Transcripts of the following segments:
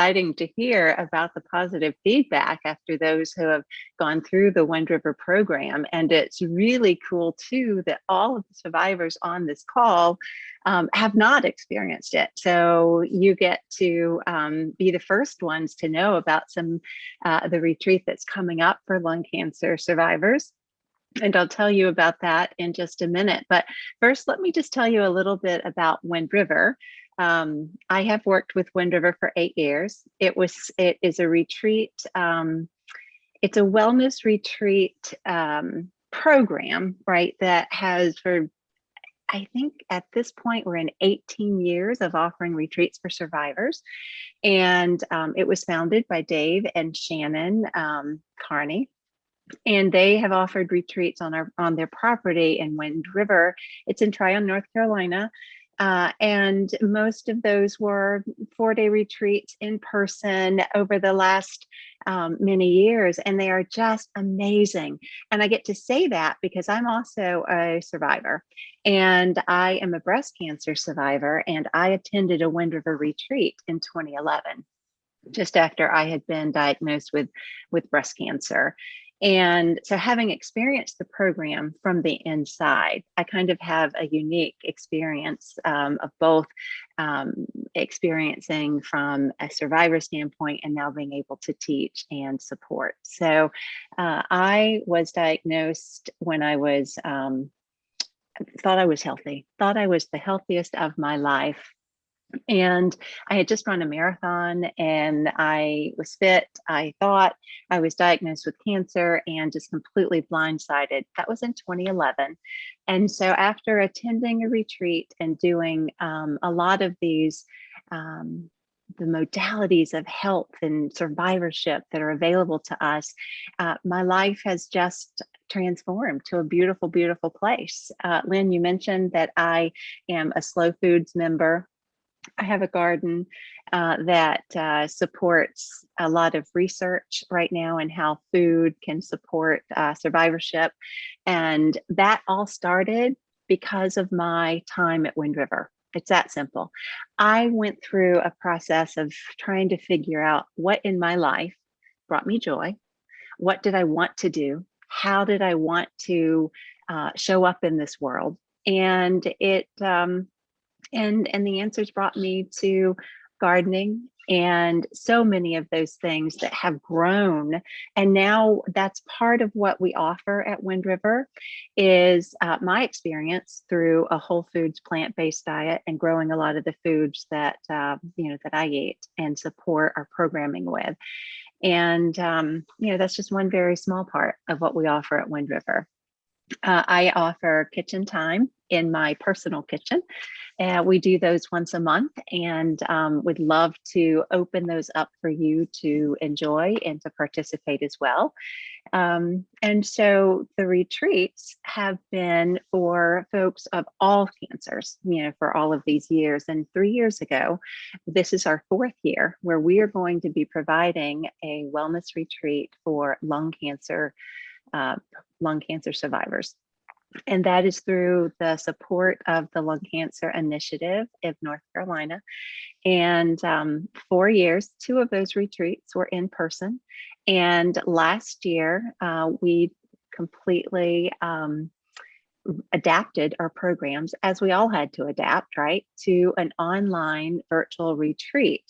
exciting to hear about the positive feedback after those who have gone through the Wind River program. And it's really cool too that all of the survivors on this call have not experienced it. So you get to be the first ones to know about the retreat that's coming up for lung cancer survivors. And I'll tell you about that in just a minute. But first, let me just tell you a little bit about Wind River. I have worked with Wind River for 8 years. It is a retreat. It's a wellness retreat program, right? That has I think at this point, we're in 18 years of offering retreats for survivors. And it was founded by Dave and Shannon Carney. And they have offered retreats on their property in Wind River. It's in Tryon, North Carolina. And most of those were 4-day retreats in person over the last many years. And they are just amazing. And I get to say that because I'm also a survivor. And I am a breast cancer survivor. And I attended a Wind River retreat in 2011, just after I had been diagnosed with breast cancer. And so having experienced the program from the inside, I kind of have a unique experience of both experiencing from a survivor standpoint and now being able to teach and support. So I was diagnosed when I was, thought I was healthy, thought I was the healthiest of my life. And I had just run a marathon and I was fit. I thought I was diagnosed with cancer and just completely blindsided. That was in 2011. And so after attending a retreat and doing a lot of these, the modalities of health and survivorship that are available to us, my life has just transformed to a beautiful, beautiful place. Lynn, you mentioned that I am a Slow Foods member. I have a garden that supports a lot of research right now in how food can support survivorship. And that all started because of my time at Wind River. It's that simple. I went through a process of trying to figure out what in my life brought me joy. What did I want to do? How did I want to show up in this world? And it and the answers brought me to gardening and so many of those things that have grown. And now that's part of what we offer at Wind River is my experience through a whole foods plant-based diet and growing a lot of the foods that that I eat and support our programming with. And that's just one very small part of what we offer at Wind River. I offer kitchen time in my personal kitchen. We do those once a month and would love to open those up for you to enjoy and to participate as well. And so the retreats have been for folks of all cancers, for all of these years. And 3 years ago, this is our 4th year where we are going to be providing a wellness retreat for lung cancer survivors. And that is through the support of the Lung Cancer Initiative of North Carolina. And 4 years, 2 of those retreats were in person. And last year, we completely adapted our programs, as we all had to adapt, right, to an online virtual retreat.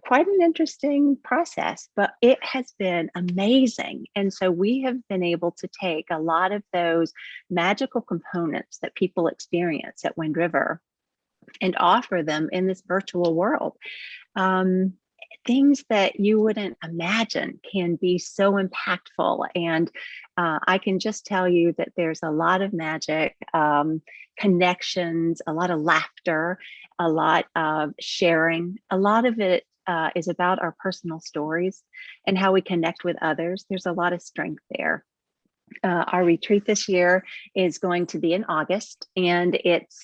Quite an interesting process, but it has been amazing. And so we have been able to take a lot of those magical components that people experience at Wind River and offer them in this virtual world. Things that you wouldn't imagine can be so impactful. And I can just tell you that there's a lot of magic, connections, a lot of laughter, a lot of sharing. A lot of it is about our personal stories and how we connect with others. There's a lot of strength there. Our retreat this year is going to be in August, and it's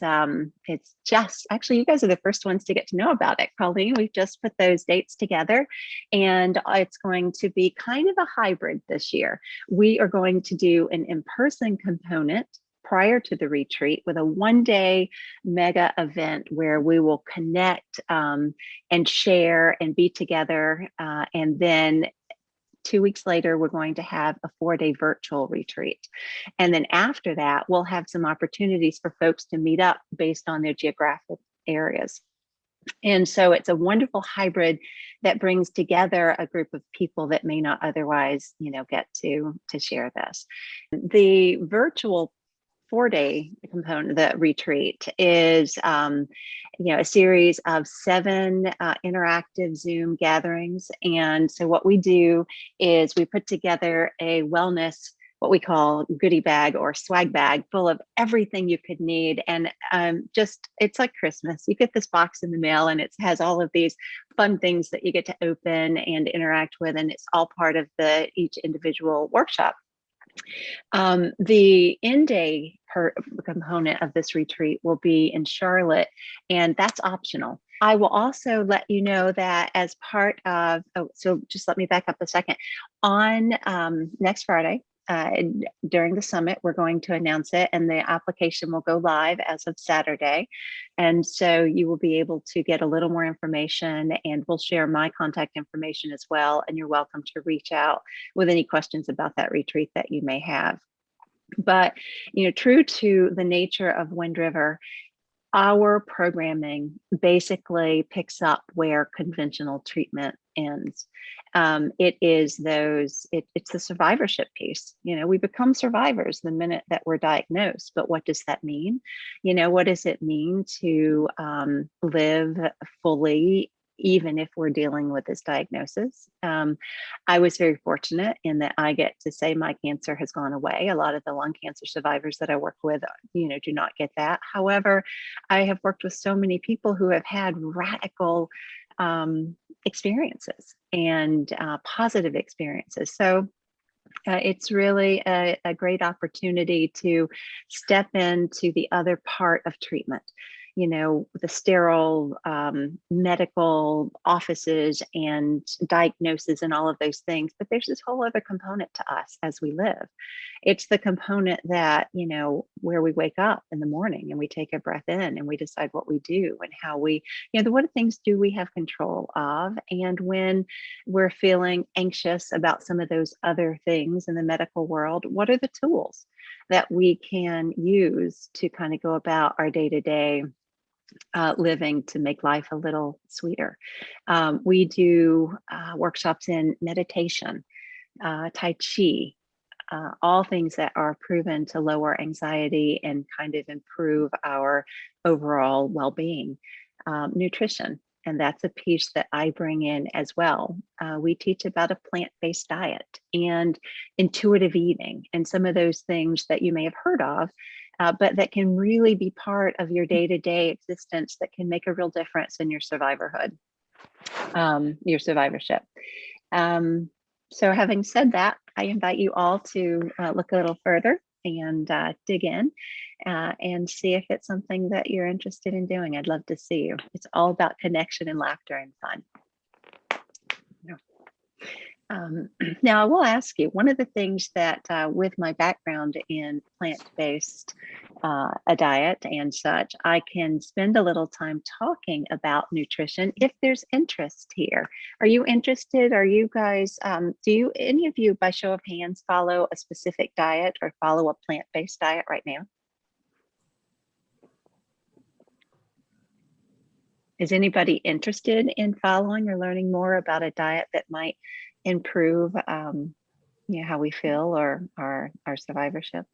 just actually you guys are the first ones to get to know about it, Colleen. We've just put those dates together, and it's going to be kind of a hybrid this year. We are going to do an in-person component prior to the retreat with a 1-day mega event where we will connect and share and be together. And then 2 weeks later, we're going to have a 4-day virtual retreat. And then after that, we'll have some opportunities for folks to meet up based on their geographic areas. And so it's a wonderful hybrid that brings together a group of people that may not otherwise, get to share this. The virtual 4-day component, the retreat, is a series of 7 interactive Zoom gatherings. And so what we do is we put together a wellness, what we call goodie bag or swag bag, full of everything you could need. And it's like Christmas. You get this box in the mail and it has all of these fun things that you get to open and interact with. And it's all part of each individual workshop. The in-day component of this retreat will be in Charlotte, and that's optional. I will also let you know that as part of, so just let me back up a second. On next Friday, during the summit, we're going to announce it, and the application will go live as of Saturday. And so you will be able to get a little more information, and we'll share my contact information as well. And you're welcome to reach out with any questions about that retreat that you may have. But, true to the nature of Wind River, our programming basically picks up where conventional treatment ends. It's the survivorship piece. We become survivors the minute that we're diagnosed, but what does that mean? What does it mean to live fully, even if we're dealing with this diagnosis? I was very fortunate in that I get to say my cancer has gone away. A lot of the lung cancer survivors that I work with, do not get that. However, I have worked with so many people who have had radical experiences and positive experiences. So it's really a great opportunity to step into the other part of treatment. The sterile medical offices and diagnosis and all of those things. But there's this whole other component to us as we live. It's the component that, where we wake up in the morning and we take a breath in and we decide what we do and how we, what things do we have control of? And when we're feeling anxious about some of those other things in the medical world, what are the tools that we can use to kind of go about our day-to-day living to make life a little sweeter? We do workshops in meditation, Tai Chi, all things that are proven to lower anxiety and kind of improve our overall well-being. Nutrition, and that's a piece that I bring in as well. We teach about a plant-based diet and intuitive eating and some of those things that you may have heard of, but that can really be part of your day-to-day existence that can make a real difference in your survivorhood, your survivorship. So having said that, I invite you all to look a little further and dig in and see if it's something that you're interested in doing. I'd love to see you. It's all about connection and laughter and fun. Now, I will ask you, one of the things that with my background in plant-based a diet and such, I can spend a little time talking about nutrition if there's interest here. Are you interested? Are you guys, do any of you, by show of hands, follow a specific diet or follow a plant-based diet right now? Is anybody interested in following or learning more about a diet that might improve how we feel or our survivorship?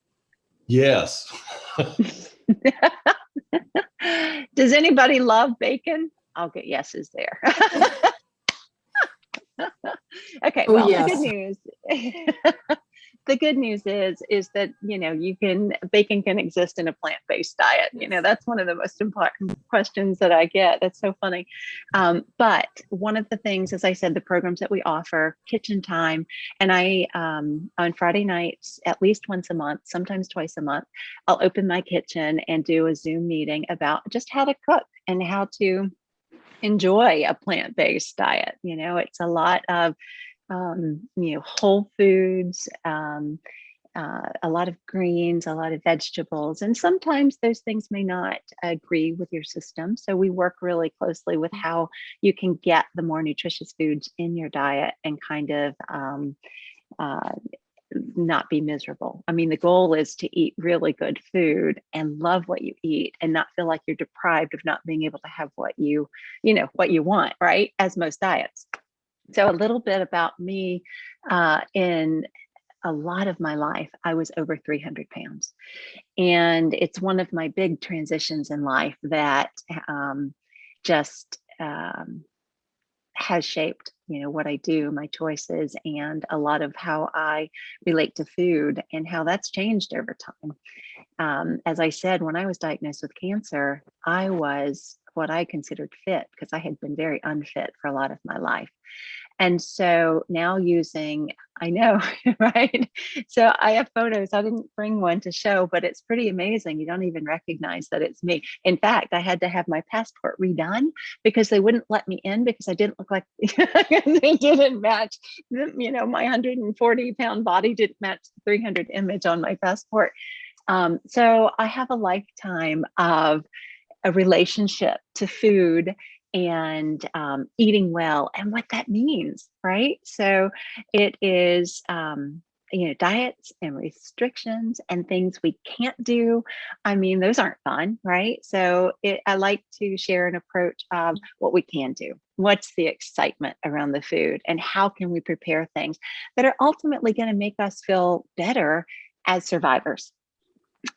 Yes. Does anybody love bacon? I'll get yeses there. Okay, oh, well, yes. The good news the good news is that bacon can exist in a plant-based diet. That's one of the most important questions that I get. That's so funny. But one of the things, as I said, the programs that we offer, kitchen time, and I on Friday nights, at least once a month, sometimes twice a month, I'll open my kitchen and do a Zoom meeting about just how to cook and how to enjoy a plant-based diet. It's a lot of whole foods, a lot of greens, a lot of vegetables, and sometimes those things may not agree with your system. So we work really closely with how you can get the more nutritious foods in your diet and kind of uh, not be miserable. I mean, the goal is to eat really good food and love what you eat and not feel like you're deprived of not being able to have what what you want, right? As most diets. So a little bit about me. In a lot of my life, I was over 300 pounds. And it's one of my big transitions in life that just has shaped, what I do, my choices, and a lot of how I relate to food and how that's changed over time. As I said, when I was diagnosed with cancer, I was what I considered fit because I had been very unfit for a lot of my life. And so now I know, right? So I have photos. I didn't bring one to show, but it's pretty amazing. You don't even recognize that it's me. In fact, I had to have my passport redone because they wouldn't let me in because I didn't look like they didn't match. My 140-pound body didn't match the 300 image on my passport. So I have a lifetime of a relationship to food and eating well and what that means, right? So it is, diets and restrictions and things we can't do. I mean, those aren't fun, right? So I like to share an approach of what we can do. What's the excitement around the food and how can we prepare things that are ultimately going to make us feel better as survivors?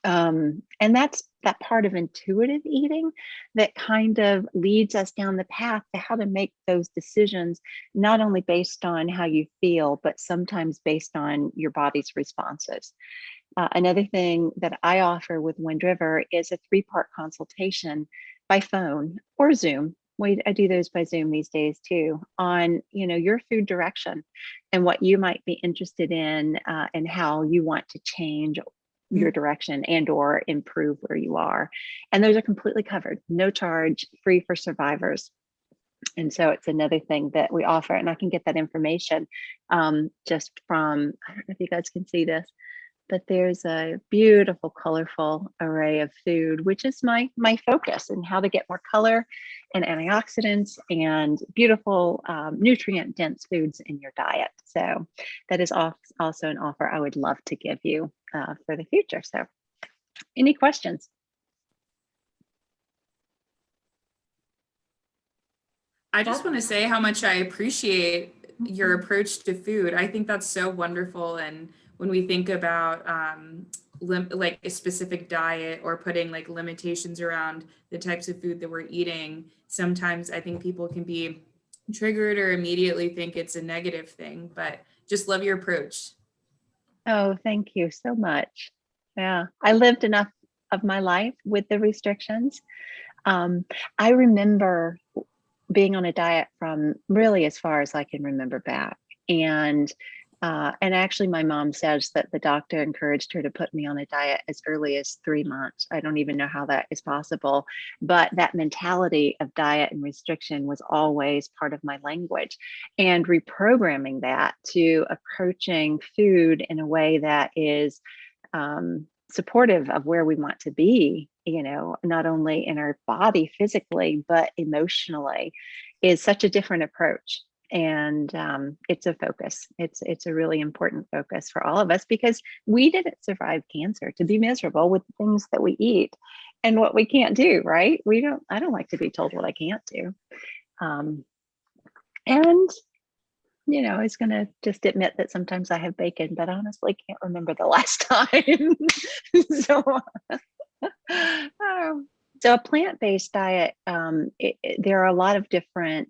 And that's that part of intuitive eating that kind of leads us down the path to how to make those decisions, not only based on how you feel, but sometimes based on your body's responses. Another thing that I offer with Wind River is a 3-part consultation by phone or Zoom. I do those by Zoom these days too, on your food direction and what you might be interested in and how you want to change your direction and or improve where you are. And those are completely covered, no charge, free for survivors. And so it's another thing that we offer, and I can get that information just from, I don't know if you guys can see this, but there's a beautiful, colorful array of food, which is my focus, and how to get more color and antioxidants and beautiful nutrient dense foods in your diet. So that is also an offer I would love to give you for the future. So any questions? I just want to say how much I appreciate your approach to food. I think that's so wonderful. And when we think about like a specific diet or putting like limitations around the types of food that we're eating, sometimes I think people can be triggered or immediately think it's a negative thing, but just love your approach. Oh, thank you so much. Yeah, I lived enough of my life with the restrictions. I remember being on a diet from really as far as I can remember back. And actually my mom says that the doctor encouraged her to put me on a diet as early as 3 months. I don't even know how that is possible, but that mentality of diet and restriction was always part of my language, and reprogramming that to approaching food in a way that is supportive of where we want to be, not only in our body physically, but emotionally, is such a different approach. And it's a focus. It's a really important focus for all of us, because we didn't survive cancer to be miserable with the things that we eat and what we can't do, right? I don't like to be told what I can't do. And I was going to just admit that sometimes I have bacon, but I honestly can't remember the last time. So a plant-based diet, there are a lot of different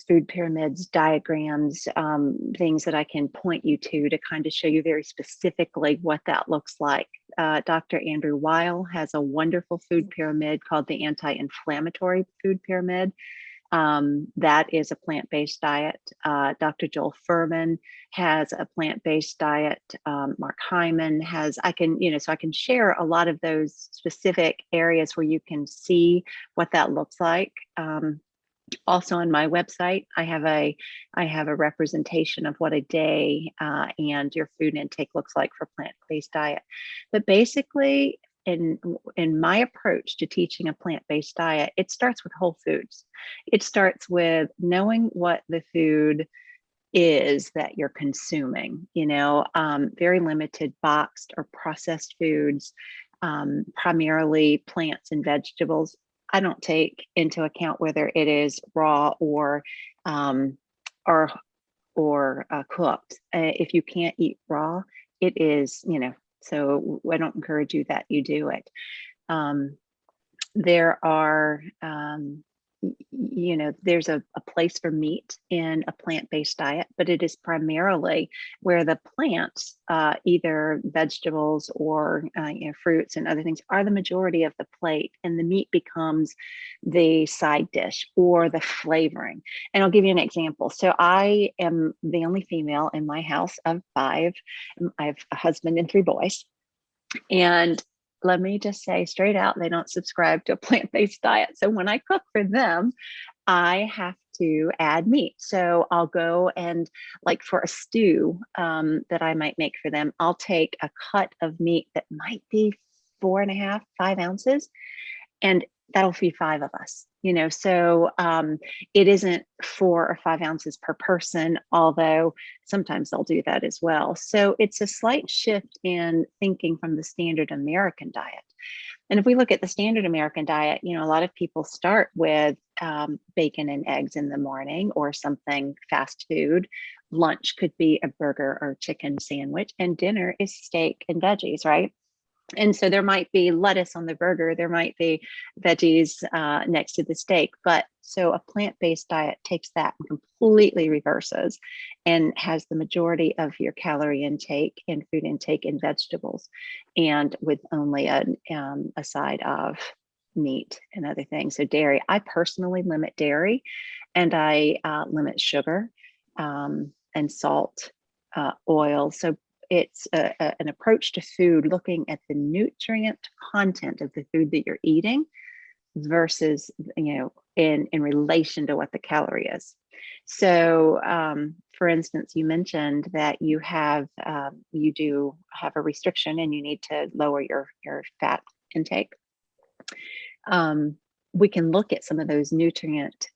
food pyramids, diagrams, things that I can point you to kind of show you very specifically what that looks like. Dr. Andrew Weil has a wonderful food pyramid called the Anti-Inflammatory food pyramid. That is a plant-based diet. Dr. Joel Furman has a plant-based diet. Mark Hyman has, I can share a lot of those specific areas where you can see what that looks like. Also on my website, I have a representation of what a day and your food intake looks like for plant-based diet. But basically, in my approach to teaching a plant-based diet, it starts with whole foods. It starts with knowing what the food is that you're consuming, very limited boxed or processed foods, primarily plants and vegetables. I don't take into account whether it is raw um, or cooked. If you can't eat raw, it is, so I don't encourage you that you do it. There are there's a place for meat in a plant-based diet, but it is primarily where the plants, either vegetables or fruits and other things, are the majority of the plate, and the meat becomes the side dish or the flavoring. And I'll give you an example. So I am the only female in my house of 5. I have a husband and 3 boys, and let me just say straight out, they don't subscribe to a plant-based diet. So when I cook for them, I have to add meat. So I'll go and, like, for a stew that I might make for them, I'll take a cut of meat that might be 4.5, 5 ounces, and that'll feed 5 of us. So it isn't 4 or 5 ounces per person, although sometimes they'll do that as well. So it's a slight shift in thinking from the standard American diet. And if we look at the standard American diet, a lot of people start with bacon and eggs in the morning or something fast food. Lunch could be a burger or chicken sandwich, and dinner is steak and veggies, right? And so there might be lettuce on the burger, there might be veggies next to the steak. But so a plant-based diet takes that and completely reverses and has the majority of your calorie intake and food intake in vegetables, and with only a side of meat and other things. So dairy, I personally limit dairy, and I limit sugar and salt, oil. So it's an approach to food looking at the nutrient content of the food that you're eating versus, in relation to what the calorie is. So, for instance, you mentioned that you do have a restriction and you need to lower your fat intake. We can look at some of those nutrient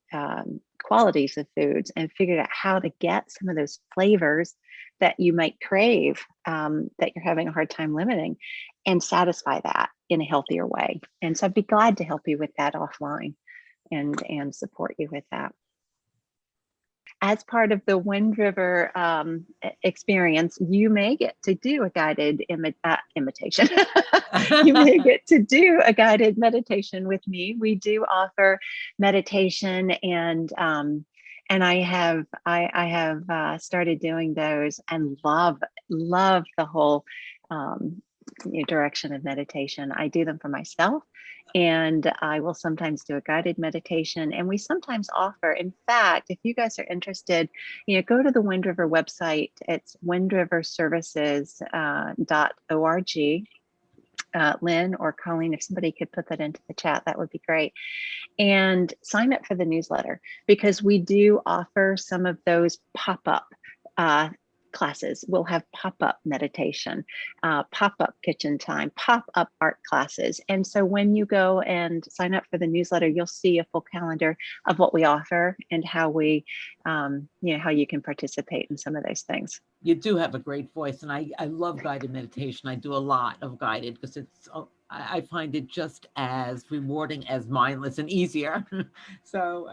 qualities of foods and figure out how to get some of those flavors that you might crave, that you're having a hard time limiting, and satisfy that in a healthier way. And so I'd be glad to help you with that offline and support you with that. As part of the Wind River experience, you may get to do a guided imitation. You may get to do a guided meditation with me. We do offer meditation, and I have started doing those and love the whole direction of meditation. I do them for myself, and I will sometimes do a guided meditation. And we sometimes offer, in fact, if you guys are interested, go to the Wind River website. It's windriverservices.org. Lynn or Colleen, if somebody could put that into the chat, that would be great. And sign up for the newsletter, because we do offer some of those pop-up classes. We'll have pop-up meditation, pop-up kitchen time, pop-up art classes. And so when you go and sign up for the newsletter, you'll see a full calendar of what we offer and how we, how you can participate in some of those things. You do have a great voice, and I love guided meditation. I do a lot of guided because I find it just as rewarding as mindless and easier. So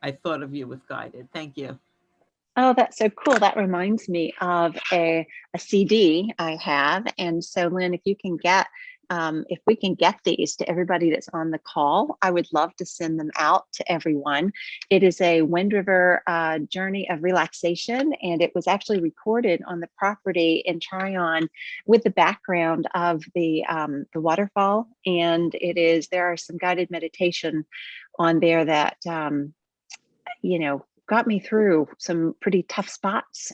I thought of you with guided. Thank you. Oh, that's so cool. That reminds me of a CD I have. And so, Lynn, if we can get these to everybody that's on the call, I would love to send them out to everyone. It is a Wind River journey of relaxation, and it was actually recorded on the property in Tryon with the background of the waterfall. And there are some guided meditation on there that, got me through some pretty tough spots.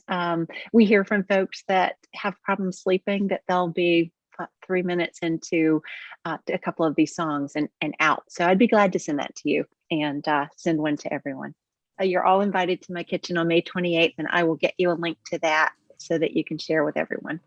We hear from folks that have problems sleeping that they'll be 3 minutes into a couple of these songs and out. So I'd be glad to send that to you and send one to everyone. You're all invited to my kitchen on May 28th, and I will get you a link to that so that you can share with everyone.